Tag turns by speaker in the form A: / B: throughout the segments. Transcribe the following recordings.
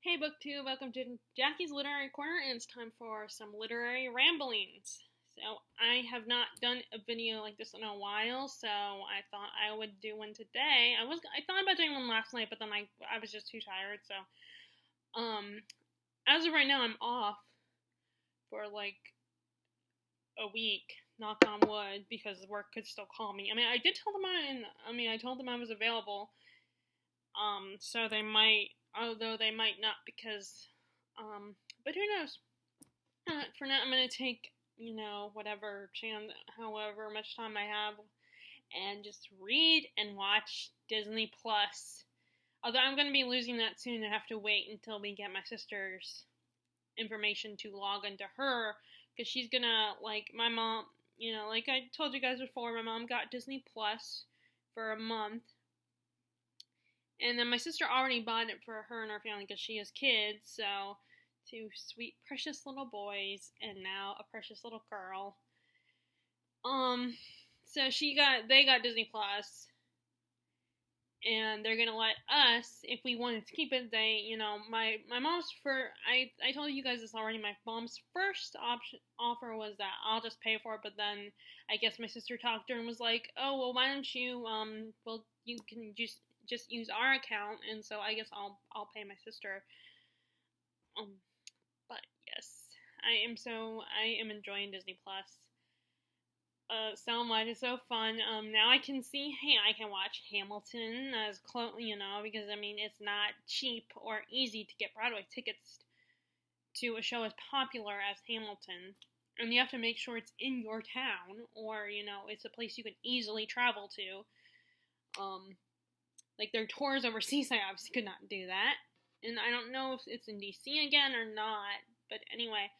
A: Hey, BookTube, welcome to Jackie's Literary Corner, and it's time for some literary ramblings. So, I have not done a video like this in a while, so I thought I would do one today. I thought about doing one last night, but then I was just too tired, so, as of right now, I'm off for like a week, knock on wood, because work could still call me. I mean, I did tell them I told them I was available, so they might, although they might not, because, but who knows? For now, I'm gonna take, however much time I have, and just read and watch Disney Plus. Although I'm gonna be losing that soon, I have to wait until we get my sister's information to log into her, because she's gonna, like, my mom, like I told you guys before, my mom got Disney Plus for a month. And then my sister already bought it for her and her family because she has kids, so two sweet, precious little boys, and now a precious little girl. So they got Disney Plus, and they're gonna let us, if we wanted to keep it. My mom's I told you guys this already. My mom's first offer was that I'll just pay for it, but then I guess my sister talked to her and was like, oh well, why don't you you can just use our account, and so I guess I'll pay my sister. But yes, I am enjoying Disney Plus. So much. It's so fun. Now I can I can watch Hamilton as close, because I mean it's not cheap or easy to get Broadway tickets to a show as popular as Hamilton, and you have to make sure it's in your town, or it's a place you can easily travel to. Like their tours overseas, I obviously could not do that, and I don't know if it's in DC again or not. But anyway,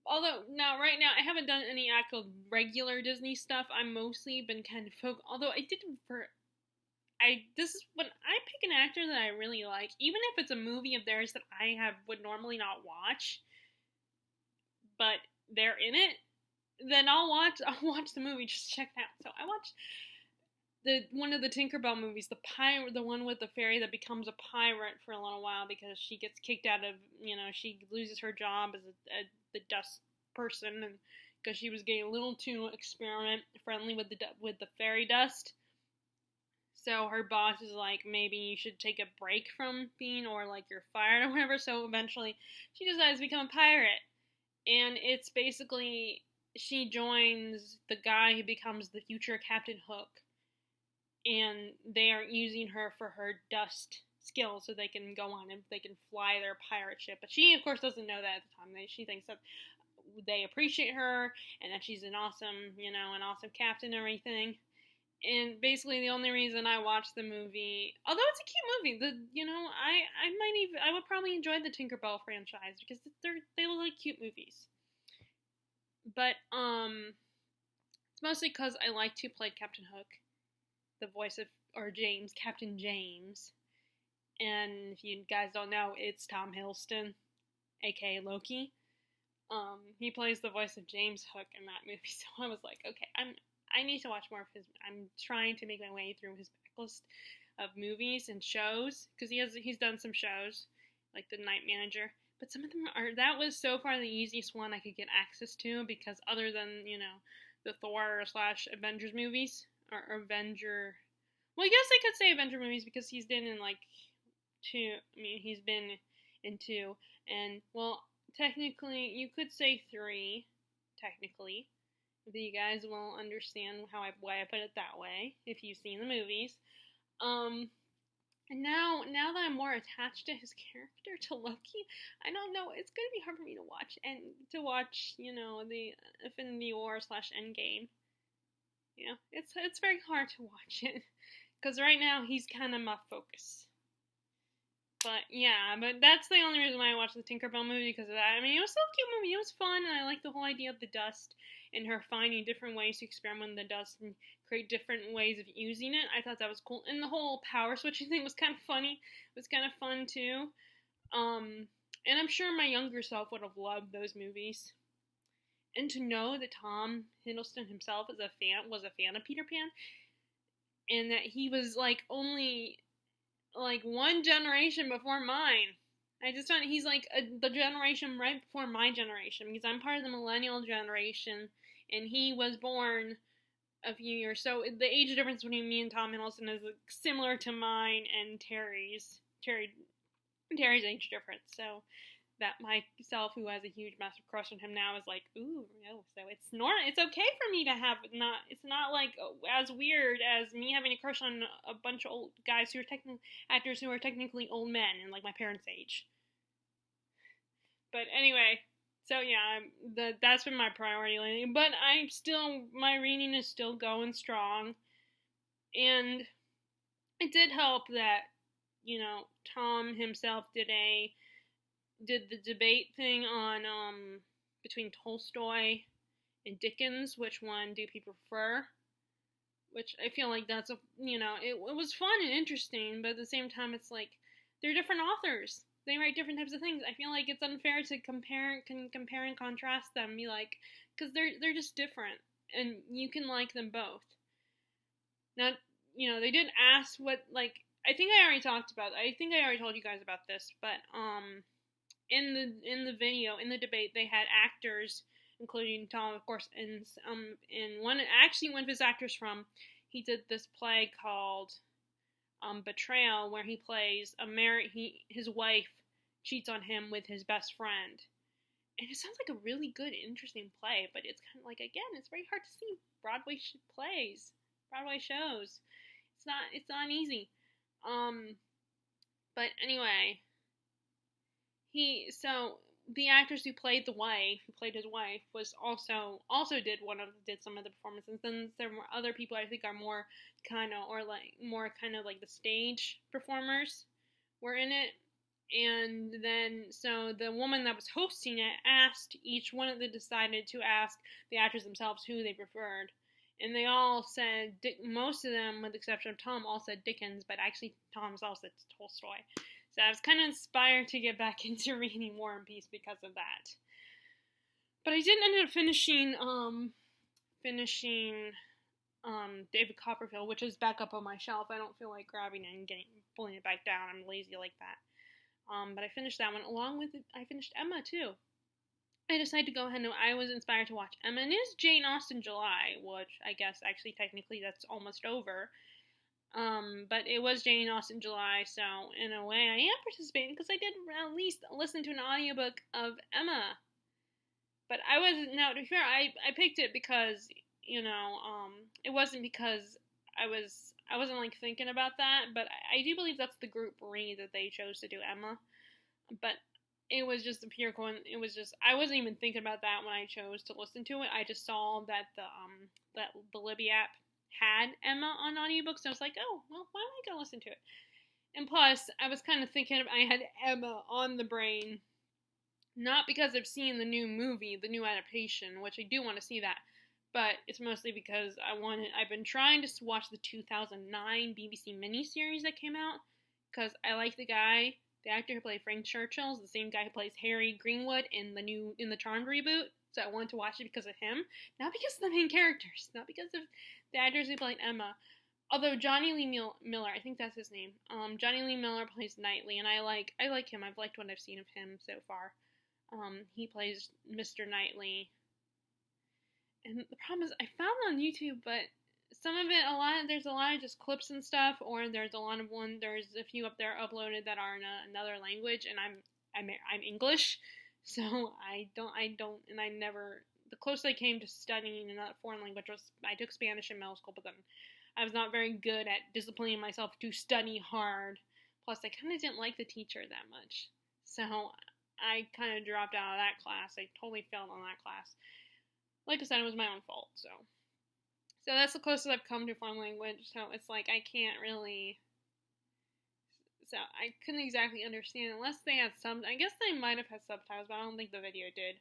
A: right now I haven't done any actual regular Disney stuff. I've mostly been kind of although I did this is when I pick an actor that I really like, even if it's a movie of theirs that would normally not watch, but they're in it, then I'll watch the movie, just check it out. So I watched one of the Tinkerbell movies, the one with the fairy that becomes a pirate for a little while because she gets kicked out of, she loses her job as the dust person, and because she was getting a little too experiment friendly with the fairy dust. So her boss is like, maybe you should take a break from being, or like you're fired or whatever. So eventually she decides to become a pirate, and it's basically she joins the guy who becomes the future Captain Hook, and they are using her for her dust skills so they can go on and they can fly their pirate ship. But she, of course, doesn't know that at the time. She thinks that they appreciate her and that she's an awesome, an awesome captain and everything. And basically, the only reason I watched the movie, although it's a cute movie, I would probably enjoy the Tinkerbell franchise because they look like cute movies. But it's mostly because I liked who played Captain Hook, the voice of, or Captain James. And if you guys don't know, it's Tom Hiddleston, aka Loki. He plays the voice of James Hook in that movie, so I was like, okay, I need to watch more of his. I'm trying to make my way through his backlist of movies and shows, because he's done some shows like The Night Manager, but some of them that was so far the easiest one I could get access to, because other than the Thor / Avengers movies, or Avenger, well, I guess I could say Avenger movies because he's been in like two. I mean, he's been in two, and well, technically you could say three. Technically, if you guys will understand why I put it that way, if you've seen the movies. And now that I'm more attached to his character, to Loki, I don't know, it's gonna be hard for me to watch, the Infinity War / Endgame. It's very hard to watch it, because right now he's kind of my focus. But yeah, that's the only reason why I watched the Tinkerbell movie, because of that. I mean, it was still a cute movie. It was fun, and I liked the whole idea of the dust and her finding different ways to experiment with the dust and create different ways of using it. I thought that was cool, and the whole power switching thing was kind of funny. It was kind of fun too. And I'm sure my younger self would have loved those movies. And to know that Tom Hiddleston himself was a fan of Peter Pan, and that he was like only like one generation before mine. I just found he's like the generation right before my generation, because I'm part of the millennial generation, and he was born a few years. So the age difference between me and Tom Hiddleston is like, similar to mine and Terry's age difference. So that myself, who has a huge massive crush on him now, is like, ooh, no. So it's okay for me to have it's not like as weird as me having a crush on a bunch of old guys who are actors who are technically old men and like my parents' age. But anyway, so yeah, that's been my priority lately. But my reading is still going strong, and it did help that Tom himself did the debate thing on between Tolstoy and Dickens, which one do people prefer? Which I feel like that's it was fun and interesting, but at the same time it's like they're different authors. They write different types of things. I feel like it's unfair to compare and contrast them, be like, because they're just different, and you can like them both. Now, they didn't ask what, like, I think I already told you guys about this, but in the video, in the debate, they had actors, including Tom, of course, and one of his actors he did this play called Betrayal, where he plays his wife cheats on him with his best friend. And it sounds like a really good, interesting play, but it's kind of like, again, it's very hard to see Broadway shows. It's not easy. But anyway, the actress who played his wife, was also did some of the performances. Then there were other people I think are more kind of like the stage performers were in it. And then, so the woman that was hosting it decided to ask the actors themselves who they preferred. And they all said, most of them, with the exception of Tom, all said Dickens, but actually Tom's all said Tolstoy. So I was kind of inspired to get back into reading War and Peace because of that. But I didn't end up finishing David Copperfield, which is back up on my shelf. I don't feel like grabbing it and pulling it back down. I'm lazy like that. But I finished that one. I finished Emma too. I decided to go ahead and I was inspired to watch Emma. And it is Jane Austen July, which I guess actually technically that's almost over. But it was Jane Austen July, so in a way I am participating because I did at least listen to an audiobook of Emma. But to be fair, I picked it because, it wasn't because I wasn't like thinking about that, but I do believe that's the group read that they chose to do Emma. But it was just a pure coincidence. It was just, I wasn't even thinking about that when I chose to listen to it. I just saw that the Libby app had Emma on audiobook, so I was like, oh, well, why don't I go listen to it? And plus, I was kind of thinking I had Emma on the brain, not because I've seen the new movie, the new adaptation, which I do want to see that, but it's mostly because I've been trying to watch the 2009 BBC miniseries that came out, because I like the actor who played Frank Churchill is the same guy who plays Harry Greenwood in the Charmed reboot, so I wanted to watch it because of him, not because of the main characters, not because of the actors who played Emma. Although Johnny Lee Miller, I think that's his name. Johnny Lee Miller plays Knightley, and I like him. I've liked what I've seen of him so far. He plays Mr. Knightley. And the problem is, I found it on YouTube, but some of it, there's a lot of just clips and stuff, or there's a few up there uploaded that are in another language, and I'm English, so the closest I came to studying another foreign language was, I took Spanish in middle school, but then I was not very good at disciplining myself to study hard. Plus, I kind of didn't like the teacher that much, so I kind of dropped out of that class. I totally failed on that class. Like I said, it was my own fault, so that's the closest I've come to foreign language, so it's like I couldn't exactly understand unless they had I guess they might have had subtitles, but I don't think the video did.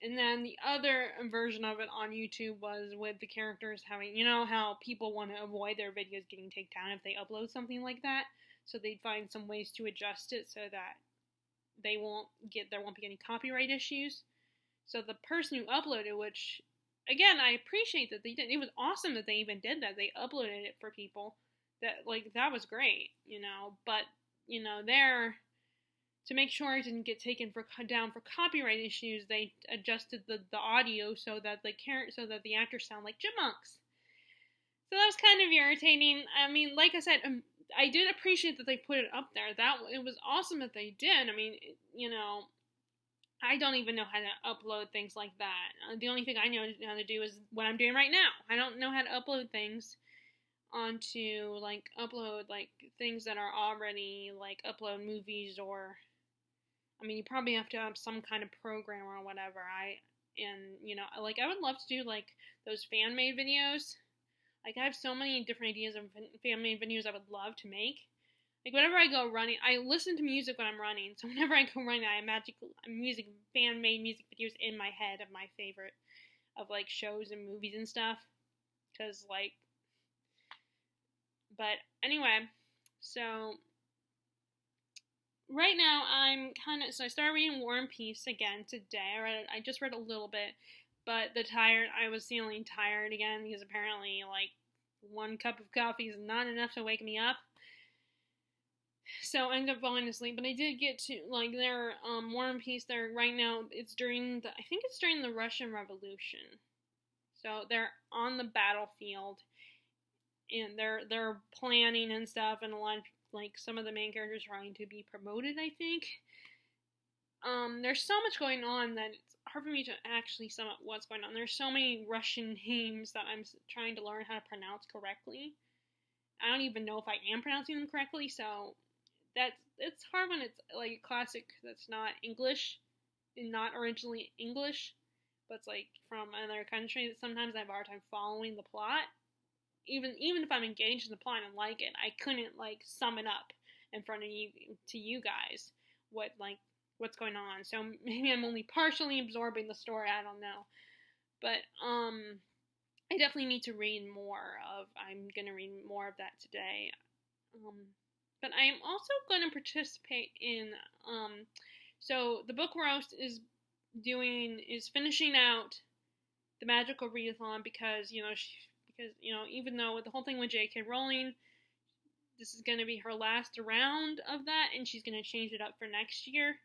A: And then the other version of it on YouTube was with the characters having, how people want to avoid their videos getting taken down if they upload something like that, so they'd find some ways to adjust it so that there won't be any copyright issues. So the person who uploaded, which, again, I appreciate that they did. It was awesome that they even did that. They uploaded it for people. That was great, but, to make sure it didn't get taken down for copyright issues, they adjusted the audio so that the actors sound like chipmunks. So that was kind of irritating. I mean, like I said, I did appreciate that they put it up there. It was awesome that they did. I mean, I don't even know how to upload things like that. The only thing I know how to do is what I'm doing right now. I don't know how to upload things onto, upload, things that are already, upload movies or, I mean, you probably have to have some kind of program or whatever. I would love to do, those fan-made videos. I have so many different ideas of fan-made videos I would love to make. Whenever I go running, I listen to music when I'm running. So whenever I go running, I imagine fan-made music videos in my head of my favorite, of, shows and movies and stuff. Because, but anyway, so right now so I started reading War and Peace again today. I just read a little bit, but I was feeling tired again because apparently, one cup of coffee is not enough to wake me up. So I ended up falling asleep, but I did get to, their, War and Peace, there right now, I think it's during the Russian Revolution. So they're on the battlefield, and they're planning and stuff, and a lot of, some of the main characters are trying to be promoted, I think. There's so much going on that it's hard for me to actually sum up what's going on. There's so many Russian names that I'm trying to learn how to pronounce correctly. I don't even know if I am pronouncing them correctly, so it's hard when it's a classic that's not English, and not originally English, but it's from another country. Sometimes I have a hard time following the plot. Even if I'm engaged in the plot and like it, I couldn't sum it up in front of you guys what's going on. So maybe I'm only partially absorbing the story. I don't know, but I definitely need to read more of. I'm gonna read more of that today. But I am also going to participate in, so the book roast is finishing out the magical readathon because even though with the whole thing with J.K. Rowling, this is going to be her last round of that, and she's going to change it up for next year.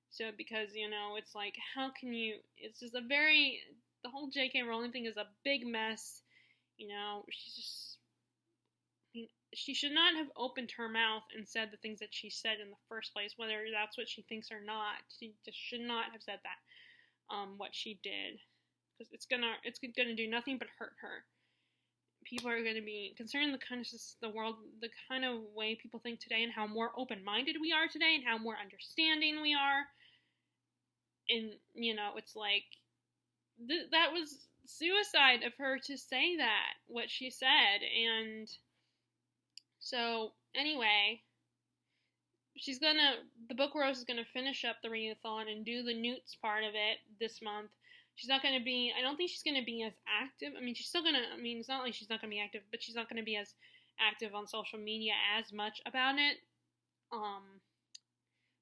A: So because, it's how can you, it's just the whole J.K. Rowling thing is a big mess. She should not have opened her mouth and said the things that she said in the first place, whether that's what she thinks or not. She just should not have said that, what she did, because it's gonna do nothing but hurt her. People are gonna be concerned the world, the kind of way people think today, and how more open-minded we are today, and how more understanding we are. And it's that was suicide of her to say that, what she said. And so, anyway, the book roast is gonna finish up the readathon and do the Newts part of it this month. I don't think she's gonna be as active. I mean, she's still gonna, it's not like she's not gonna be active, but she's not gonna be as active on social media as much about it.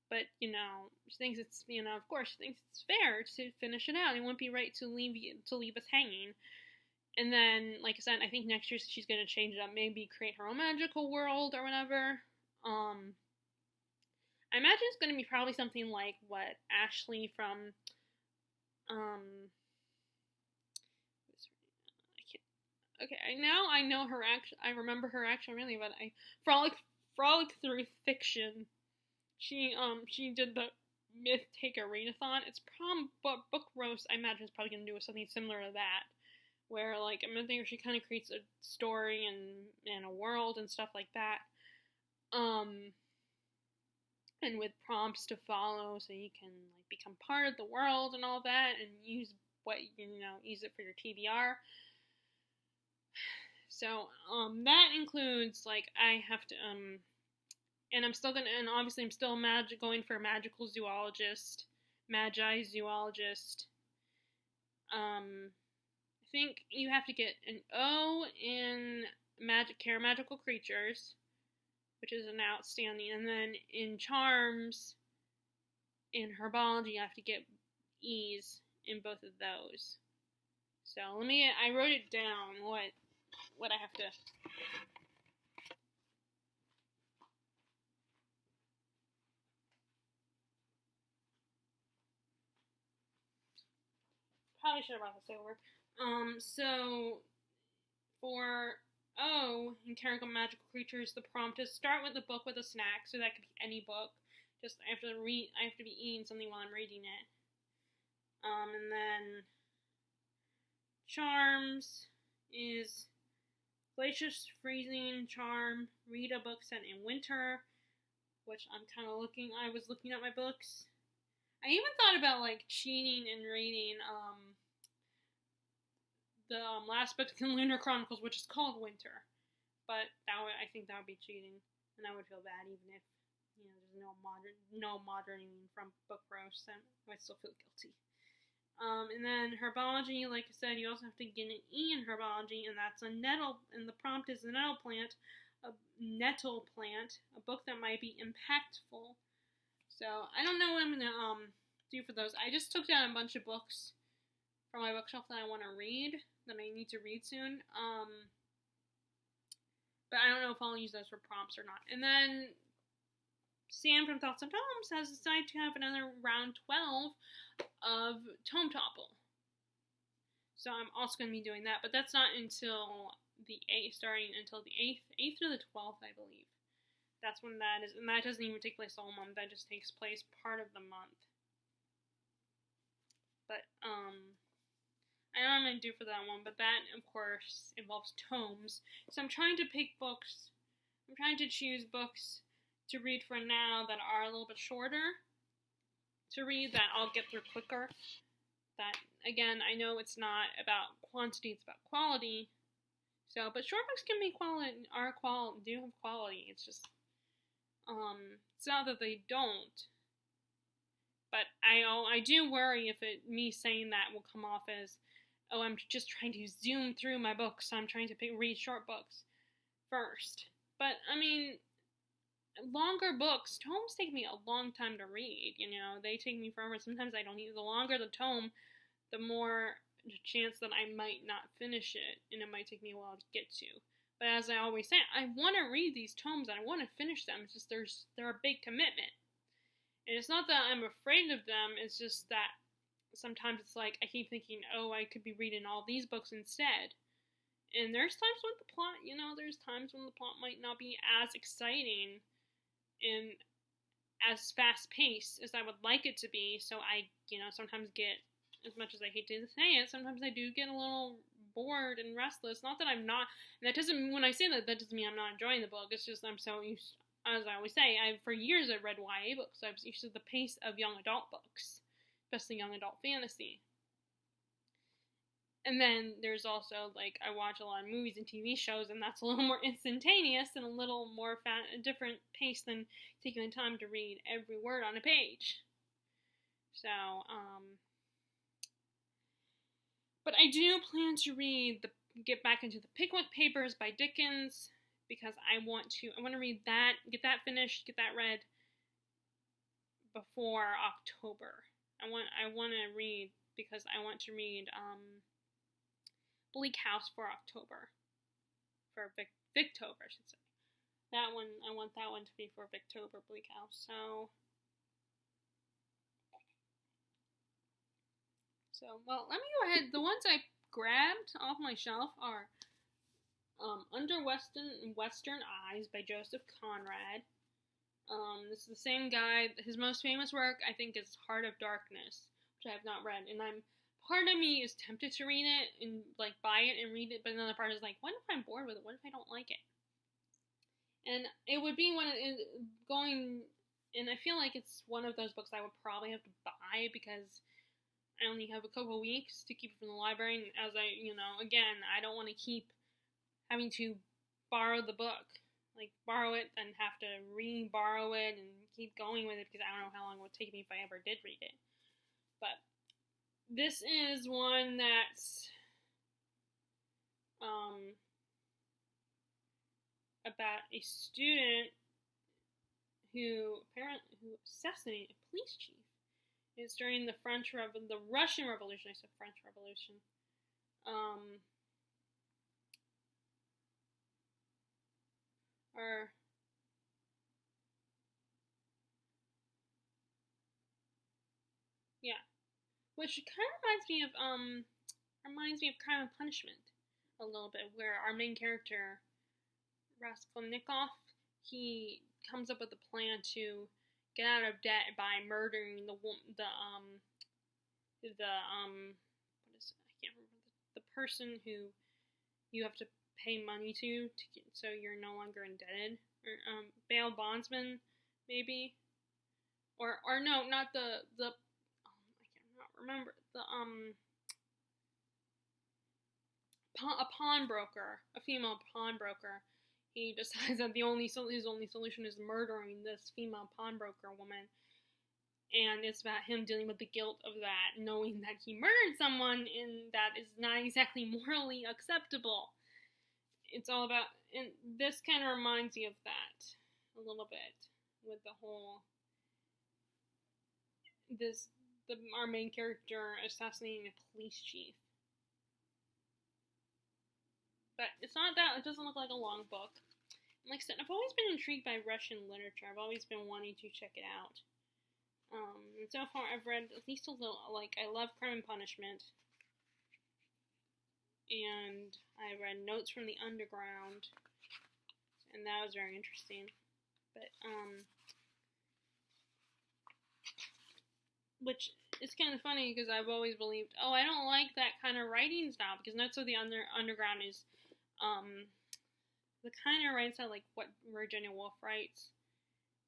A: But, she thinks it's, of course, she thinks it's fair to finish it out. It wouldn't be right to leave us hanging. And then, like I said, I think next year she's going to change it up. Maybe create her own magical world or whatever. I imagine it's going to be probably something like what Ashley from, I know her I remember her actually really, but Frolic Through Fiction. She did the Myth Taker Readathon. It's book roast, I imagine, is probably going to do something similar to that. Where, I'm thinking she kind of creates a story and a world and stuff like that. And with prompts to follow so you can, become part of the world and all that, and use it for your TBR. So, that includes, I have to, and obviously I'm still going for a magical zoologist, magi zoologist. I think you have to get an O in magical creatures, which is an outstanding, and then in charms, in herbology, you have to get E's in both of those. So I wrote it down, what I have to. Probably should have brought this over. So for O in Chemical Magical Creatures, the prompt is start with a book with a snack, so that could be any book. Just I have to be eating something while I'm reading it. And then Charms is Glacius Freezing Charm. Read a book set in winter, which I was looking at my books. I even thought about like cheating and reading the last book in Lunar Chronicles, which is called Winter. But I think that would be cheating, and I would feel bad even if there's no moderning from book roast. I would still feel guilty. And then herbology, like I said, you also have to get an E in herbology, and that's a nettle, and the prompt is a nettle plant, a book that might be impactful. So I don't know what I'm gonna do for those. I just took down a bunch of books from my bookshelf that I want to read, that I need to read soon. But I don't know if I'll use those for prompts or not. And then Sam from Thoughts on Tomes has decided to have another round 12 of Tome Topple. So I'm also going to be doing that, but that's not until the 8th, starting until the 8th to the 12th, I believe. That's when that is, and that doesn't even take place all month, that just takes place part of the month. But, I don't know what I'm going to do for that one, but that, of course, involves tomes. So I'm trying to pick books, I'm trying to choose books to read for now that are a little bit shorter to read, that I'll get through quicker. That, again, I know it's not about quantity, it's about quality. So, but short books can be do have quality. It's just, it's not that they don't. But I do worry if me saying that will come off as, oh, I'm just trying to zoom through my books. I'm trying to read short books first. But, I mean, longer books, tomes take me a long time to read, they take me forever. Sometimes I don't need, the longer the tome, the more chance that I might not finish it, and it might take me a while to get to. But as I always say, I want to read these tomes, and I want to finish them. It's just they're a big commitment. And it's not that I'm afraid of them, it's just that sometimes it's like, I keep thinking, oh, I could be reading all these books instead. And there's times when the plot, there's times when the plot might not be as exciting and as fast-paced as I would like it to be, so I, sometimes get, as much as I hate to say it, sometimes I do get a little bored and restless. Not that I'm not, and that doesn't, when I say that doesn't mean I'm not enjoying the book, it's just I'm so used, as I always say, for years I've read YA books, so I was used to the pace of young adult books, especially young adult fantasy. And then there's also, like, I watch a lot of movies and TV shows, and that's a little more instantaneous and a little more a different pace than taking the time to read every word on a page. So, but I do plan to get back into the Pickwick Papers by Dickens, because I want to read that, get that finished, get that read before October. I want to read, because I want to read, Bleak House for October. For Victober, I should say. That one, I want that one to be for Victober, Bleak House. So, well, let me go ahead. The ones I grabbed off my shelf are Under Western Eyes by Joseph Conrad. This is the same guy. His most famous work, I think, is Heart of Darkness, which I have not read. And part of me is tempted to read it and, like, buy it and read it, but another part is like, what if I'm bored with it? What if I don't like it? And it would be and I feel like it's one of those books I would probably have to buy, because I only have a couple weeks to keep it from the library, and as again, I don't want to keep having to borrow the book. Like, borrow it and have to re-borrow it and keep going with it, because I don't know how long it would take me if I ever did read it. But this is one that's about a student who assassinated a police chief. It's during the Russian Revolution. I said French Revolution. which kind of reminds me of Crime and Punishment a little bit, where our main character Raskolnikov, he comes up with a plan to get out of debt by murdering what is it? I can't remember the person who you have to pay money to get, so you're no longer indebted, or bail bondsman maybe, or no, not the I cannot remember a pawnbroker, a female pawnbroker. He decides that his only solution is murdering this female pawnbroker woman, and it's about him dealing with the guilt of that, knowing that he murdered someone, and that is not exactly morally acceptable. It's all about, and this kind of reminds me of that a little bit, with the whole our main character assassinating a police chief. But it's not that, it doesn't look like a long book. And like I said, I've always been intrigued by Russian literature. I've always been wanting to check it out. And so far I've read at least a little, I love Crime and Punishment. And I read Notes from the Underground. And that was very interesting. But, which is kind of funny because I've always believed, I don't like that kind of writing style, because Notes of the Underground is the kind of writing style like what Virginia Woolf writes,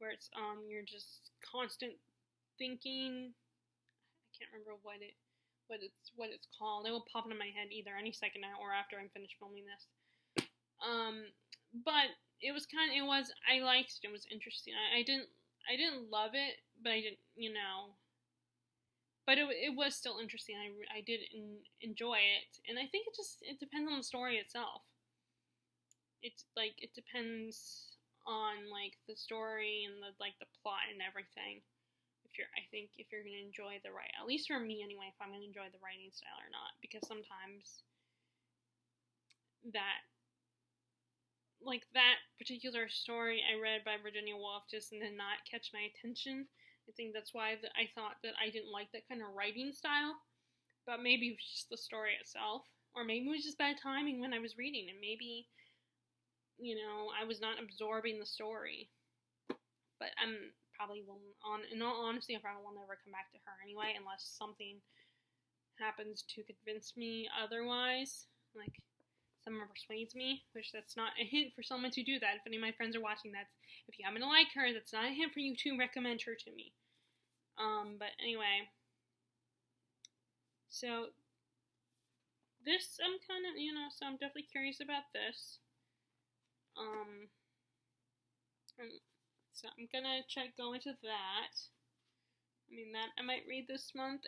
A: where it's you're just constant thinking. I can't remember what it's called. It will pop into my head either any second now or after I'm finished filming this. But it was I liked it. It was interesting. I didn't love it, but I didn't, But it was still interesting. I did enjoy it, and I think it depends on the story itself. It's it depends on the story and the plot and everything. I think if you're gonna enjoy the at least for me anyway, if I'm gonna enjoy the writing style or not, because sometimes that particular story I read by Virginia Woolf just did not catch my attention. I think that's why I thought that I didn't like that kind of writing style. But maybe it was just the story itself. Or maybe it was just bad timing when I was reading. And maybe, I was not absorbing the story. But I'm probably in all honesty, I probably will never come back to her anyway. Unless something happens to convince me otherwise. Someone persuades me. Which that's not a hint for someone to do that. If any of my friends are watching, if you happen to like her, that's not a hint for you to recommend her to me. But anyway, so this, I'm kind of, so I'm definitely curious about this. So I'm gonna go into that. That I might read this month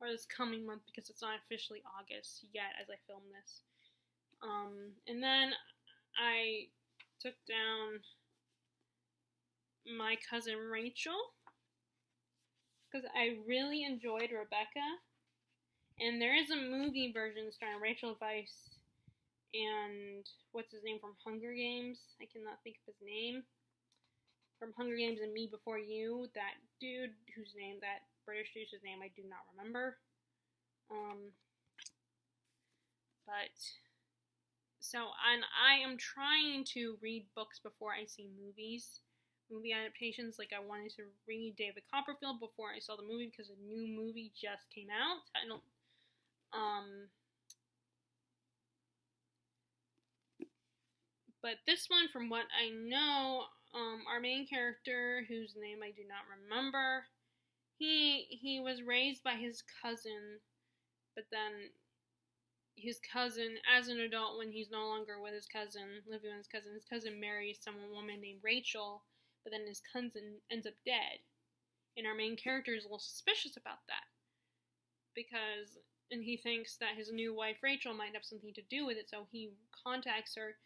A: or this coming month, because it's not officially August yet as I film this. And then I took down My Cousin Rachel, because I really enjoyed Rebecca, and there is a movie version starring Rachel Weisz and what's his name from Hunger Games, I cannot think of his name, from Hunger Games and Me Before You, that dude that British dude's name I do not remember, but and I am trying to read books before I see movie adaptations. I wanted to read David Copperfield before I saw the movie, because a new movie just came out. But this one, from what I know, our main character, whose name I do not remember, he was raised by his cousin, but then his cousin, as an adult, when he's no longer with his cousin, living with his cousin marries some woman named Rachel, but then his cousin ends up dead. And our main character is a little suspicious about that, and he thinks that his new wife Rachel might have something to do with it, so he contacts her,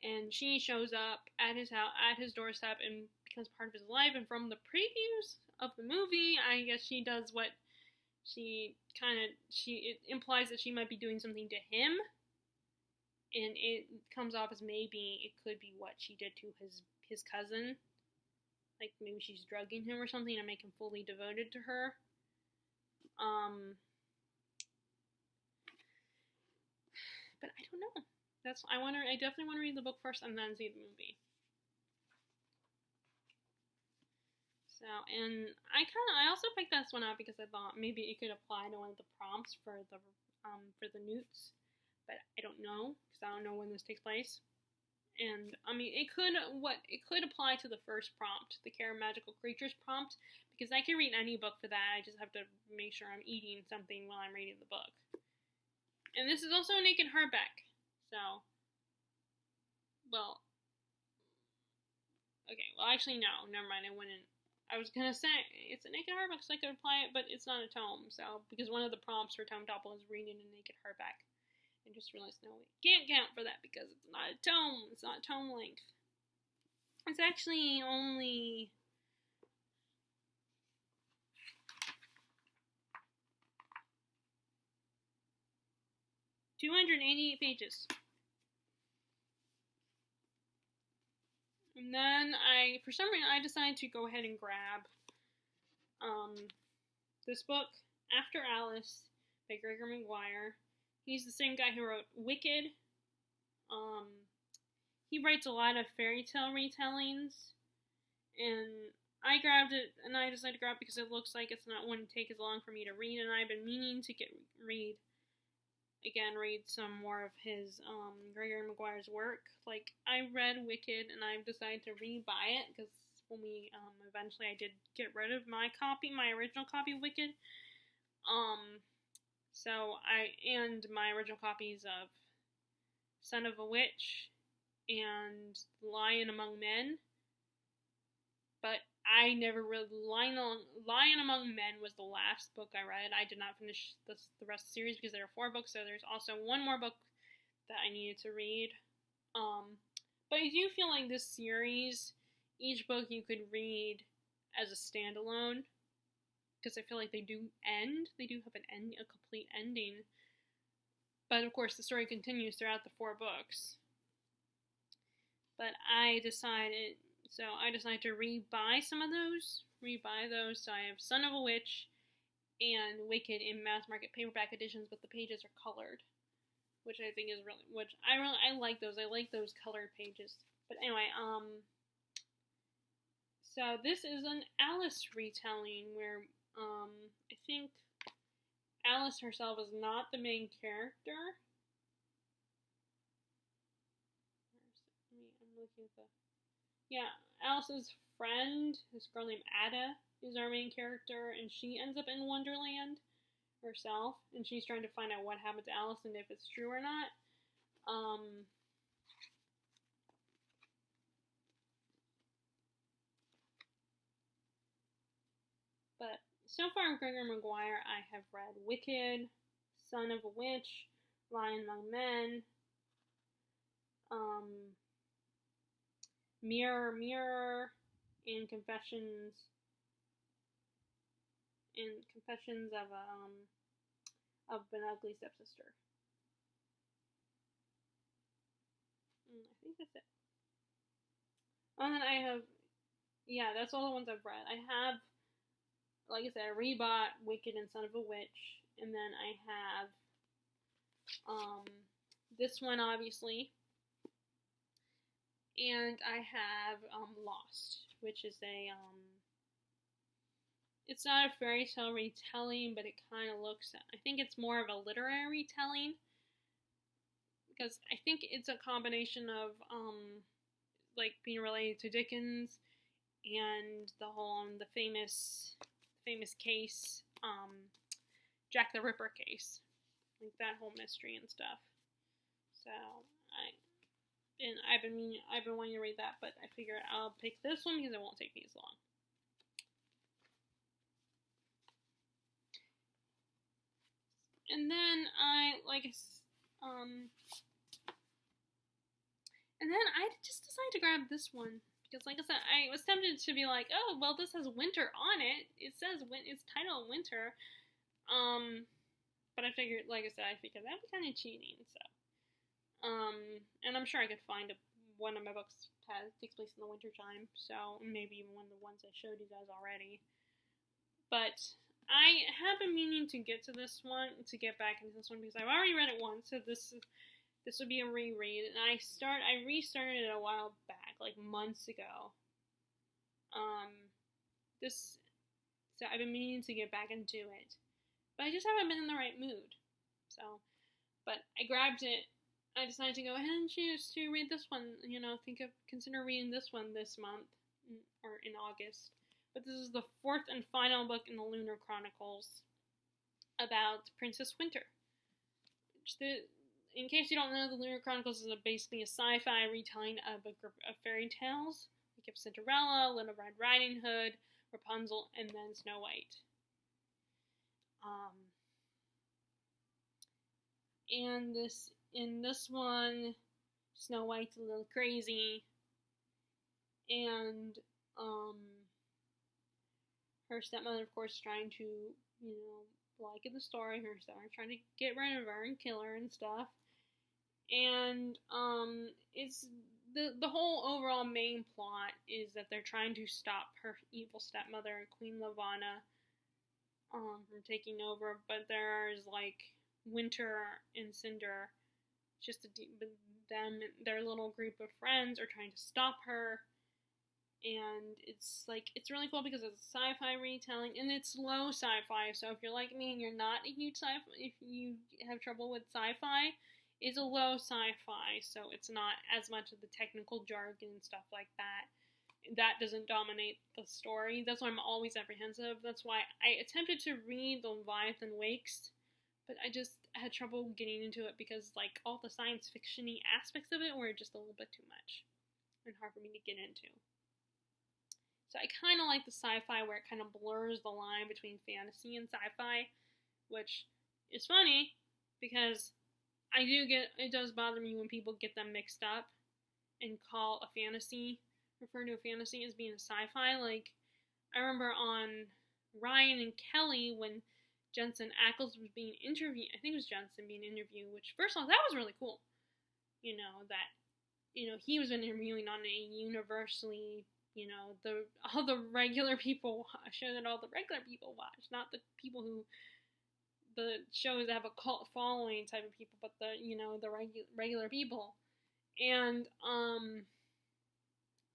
A: and she shows up at his house, at his doorstep, and becomes part of his life. And from the previews of the movie, I guess she does what it implies that she might be doing something to him, and it comes off as maybe it could be what she did to his cousin. Maybe she's drugging him or something to make him fully devoted to her. But I don't know. I definitely want to read the book first and then see the movie. So, and I also picked this one up because I thought maybe it could apply to one of the prompts for the newts, but I don't know because I don't know when this takes place. And I mean, it could apply to the first prompt, the Care of Magical Creatures prompt, because I can read any book for that. I just have to make sure I'm eating something while I'm reading the book. And this is also a naked hardback, so okay. Well, actually, no, never mind. I wouldn't. I was gonna say it's a naked hardback, so I could apply it, but it's not a tome. So because one of the prompts for Tome Topple is reading a naked hardback, I just realized no, we can't count for that because it's not a tome. It's not tome length. It's actually only 288 pages. And then for some reason, I decided to go ahead and grab this book, After Alice, by Gregor Maguire. He's the same guy who wrote Wicked. He writes a lot of fairy tale retellings, and I grabbed it, and I decided to grab it because it looks like it's not wouldn't take as long for me to read, and I've been meaning to read some more of his Gregor Maguire's work. Like, I read Wicked, and I've decided to re-buy it because when we eventually I did get rid of my original copy of Wicked. And my original copies of Son of a Witch and Lion Among Men. But I never read Lion Among Men was the last book I read. I did not finish the rest of the series because there are 4 books, so there's also one more book that I needed to read. But I do feel like this series, each book you could read as a standalone, because I feel like they do end. They do have a complete ending. But of course, the story continues throughout the 4 books. But I decided to rebuy some of those. So I have Son of a Witch and Wicked in mass market paperback editions, but the pages are colored, which I think is I like those. I like those colored pages. But anyway, so this is an Alice retelling where I think Alice herself is not the main character. I'm looking at Alice's friend, this girl named Ada, is our main character, and she ends up in Wonderland herself, and she's trying to find out what happened to Alice and if it's true or not. But so far, Gregor Maguire, I have read Wicked, Son of a Witch, Lion Among Men, Mirror, Mirror, and Confessions of an Ugly Stepsister. I think that's it. And then that's all the ones I've read. I have, like I said, I rebought Wicked and Son of a Witch, and then I have this one, obviously. And I have Lost, which is it's not a fairy tale retelling, but it kind of looks, I think it's more of a literary retelling, because I think it's a combination of, like, being related to Dickens, and the whole, the famous case, Jack the Ripper case, like that whole mystery and stuff. So, I've been wanting to read that, but I figured I'll pick this one because it won't take me as long. And then I just decided to grab this one because, like I said, I was tempted to be like, oh, well, this has winter on it. It says it's titled Winter. But I figured, like I said, that'd be kind of cheating. So, and I'm sure I could find one of my books takes place in the winter time. So maybe even one of the ones I showed you guys already. But I have been meaning to get back into this one, because I've already read it once, so this would be a reread, and I restarted it a while back, like months ago. So I've been meaning to get back into it, but I just haven't been in the right mood. So, but I grabbed it. I decided to go ahead and choose to read this one. Consider reading this one this month, or in August. But this is the fourth and final book in the Lunar Chronicles about Princess Winter. In case you don't know, the Lunar Chronicles is basically a sci-fi retelling of a group of fairy tales. We have Cinderella, Little Red Riding Hood, Rapunzel, and then Snow White. And in this one, Snow White's a little crazy, and her stepmother, of course, is trying to, like in the story, her stepmother trying to get rid of her and kill her and stuff. And it's the whole overall main plot is that they're trying to stop her evil stepmother, Queen Lavanna, from taking over. But there's like Winter and Cinder, their little group of friends are trying to stop her. And it's really cool because it's a sci-fi retelling, and it's low sci-fi. So if you're like me and you're not a huge sci-fi, if you have trouble with sci-fi, it's a low sci-fi, so it's not as much of the technical jargon and stuff like that. That doesn't dominate the story. That's why I'm always apprehensive. That's why I attempted to read The Leviathan Wakes, but I just had trouble getting into it because all the science fiction-y aspects of it were just a little bit too much and hard for me to get into. So I kind of like the sci-fi where it kind of blurs the line between fantasy and sci-fi, which is funny because it does bother me when people get them mixed up and refer to a fantasy as being a sci-fi. I remember on Ryan and Kelly when Jensen Ackles was being interviewed, I think it was Jensen being interviewed, which first of all, that was really cool. He was interviewing on a universally, all the regular people, a show that all the regular people watch, not the people who, the shows that have a cult following type of people, but the regular people. And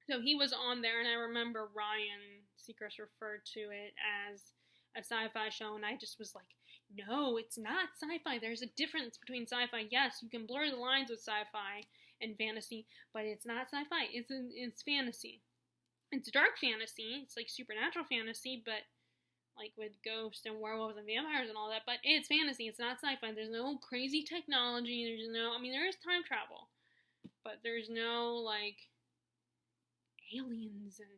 A: so he was on there, and I remember Ryan Seacrest referred to it as a sci-fi show, and I just was like, no, it's not sci-fi. There's a difference between sci-fi. Yes, you can blur the lines with sci-fi and fantasy, but it's not sci-fi. It's fantasy. It's dark fantasy. It's like supernatural fantasy, but with ghosts and werewolves and vampires and all that, but it's fantasy. It's not sci-fi. There's no crazy technology. There is time travel, but there's no aliens and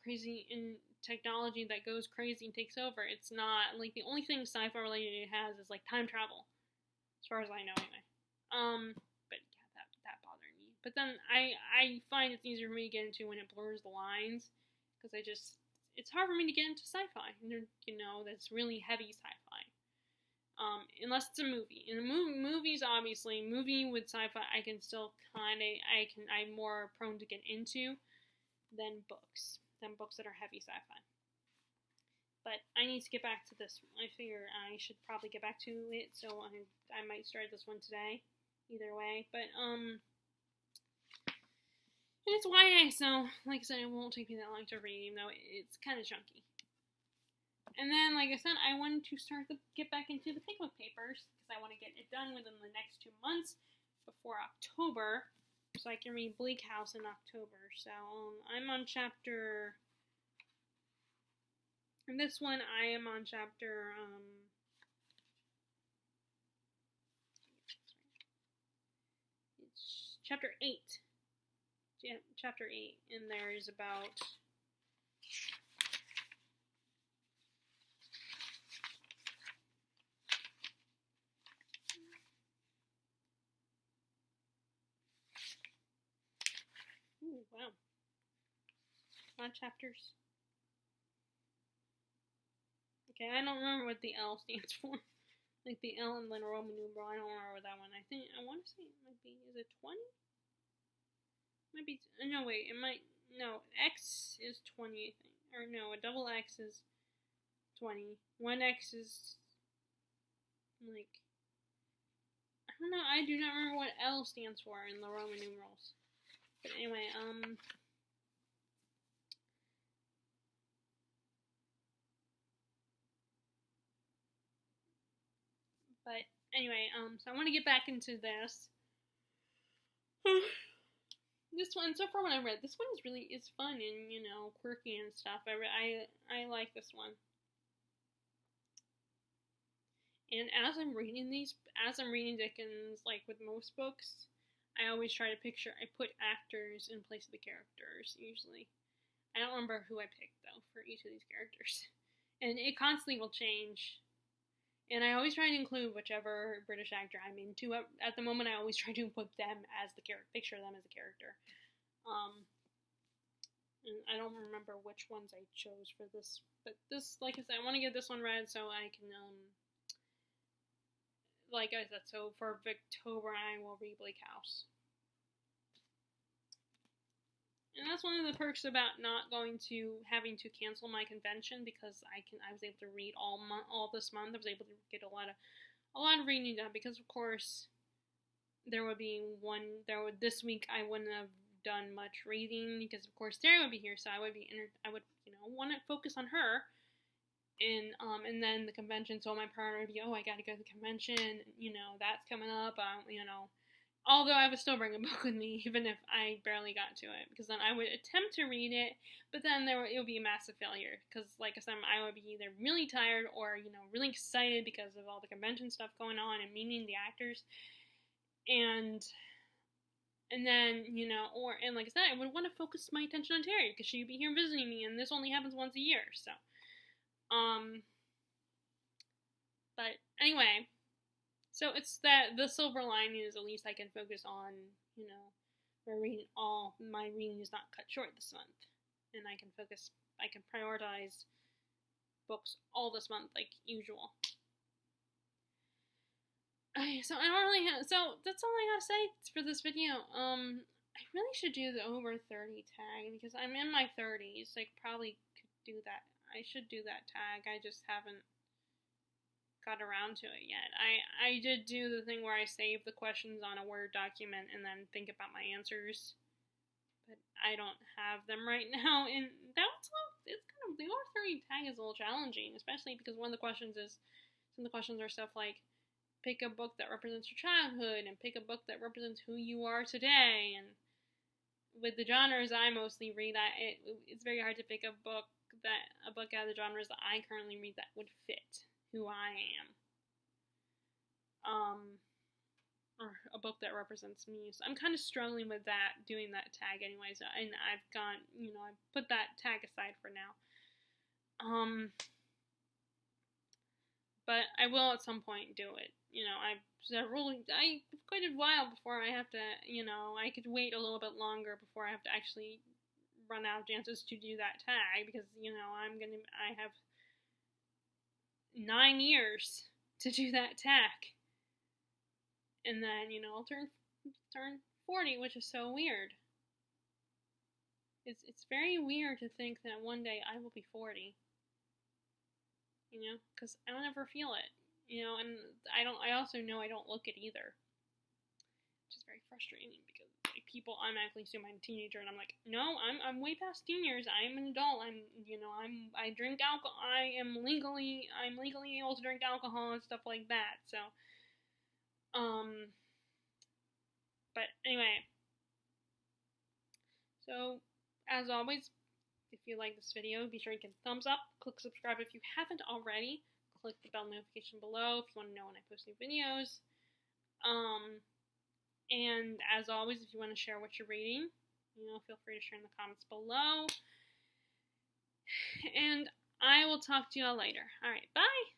A: crazy in technology that goes crazy and takes over. It's not the only thing sci-fi related it has is time travel, as far as I know anyway. But yeah, that bothered me. But then I find it's easier for me to get into when it blurs the lines, because it's hard for me to get into sci-fi, that's really heavy sci-fi. Unless it's a movie. In movies, obviously, movie with sci-fi, I can still I'm more prone to get into than books that are heavy sci-fi. But I need to get back to this one. I figure I should probably get back to it, so I might start this one today, either way. But, and it's YA, so, like I said, it won't take me that long to read, even though it's kind of chunky. And then, like I said, I wanted to get back into the Pigbook papers, because I want to get it done within the next 2 months, before October, so I can read Bleak House in October. So, I'm on chapter... In this one, I am on chapter, it's chapter 8. Yeah, chapter 8, and there's about... Ooh, wow. A lot of chapters. Okay, I don't remember what the L stands for. The L and then Roman numeral. I don't remember that one. I want to say it might be, is it 20? Might be, no, wait, it might, no, X is 20, I think. or no, a double X is 20. 1X is, like, I don't know, I do not remember what L stands for in the Roman numerals. But anyway, so I want to get back into this. This one, so far when I read, this one is fun and, you know, quirky and stuff. I like this one. And as I'm reading Dickens, like with most books, I always try to I put actors in place of the characters, usually. I don't remember who I picked, though, for each of these characters. And it constantly will change. And I always try to include whichever British actor I'm into. At the moment, I always try to put them as the character, picture them as a character. And I don't remember which ones I chose for this. But this, like I said, I want to get this one read so I can, like I said, so for October, I will read Bleak House. And that's one of the perks about not having to cancel my convention, because I was able to read all this month. I was able to get a lot of reading done, because of course this week I wouldn't have done much reading because of course Sarah would be here, so I would want to focus on her. And then the convention, so my priority would be, I gotta go to the convention, you know, that's coming up, you know. Although I would still bring a book with me, even if I barely got to it, because then I would attempt to read it, but then it would be a massive failure, because, like I said, I would be either really tired or, you know, really excited because of all the convention stuff going on and meeting the actors, and then, you know, and like I said, I would want to focus my attention on Terry, because she'd be here visiting me, and this only happens once a year, so, but anyway. So it's that the silver lining is at least I can focus on, you know, my reading is not cut short this month. And I can prioritize books all this month like usual. Okay, so so that's all I gotta say for this video. I really should do the over 30 tag, because I'm in my 30s, like probably could do that. I should do that tag, I just haven't got around to it yet. I did do the thing where I save the questions on a Word document and then think about my answers, but I don't have them right now, and it's kind of, the over 30 tag is a little challenging, especially because some of the questions are stuff like, pick a book that represents your childhood, and pick a book that represents who you are today, and with the genres I mostly read, it's very hard to pick a book out of the genres that I currently read that would fit who I am, or a book that represents me. So I'm kind of struggling with doing that tag anyways, and I've put that tag aside for now. But I will at some point do it. You know, quite a while before I have to, you know, I could wait a little bit longer before I have to actually run out of chances to do that tag, because, you know, I have 9 years to do that tag, and then, you know, I'll turn 40, which is so weird. It's very weird to think that one day I will be 40, you know, because I don't ever feel it, you know, and I also know I don't look it either, which is very frustrating, because like people automatically assume I'm a teenager, and I'm like, no, I'm way past teen years. I'm an adult. I drink alcohol. I'm legally able to drink alcohol and stuff like that. So, but anyway, so as always, if you like this video, be sure to give a thumbs up, click subscribe if you haven't already, click the bell notification below if you want to know when I post new videos. And as always, if you want to share what you're reading, you know, feel free to share in the comments below. And I will talk to y'all later. Alright, bye!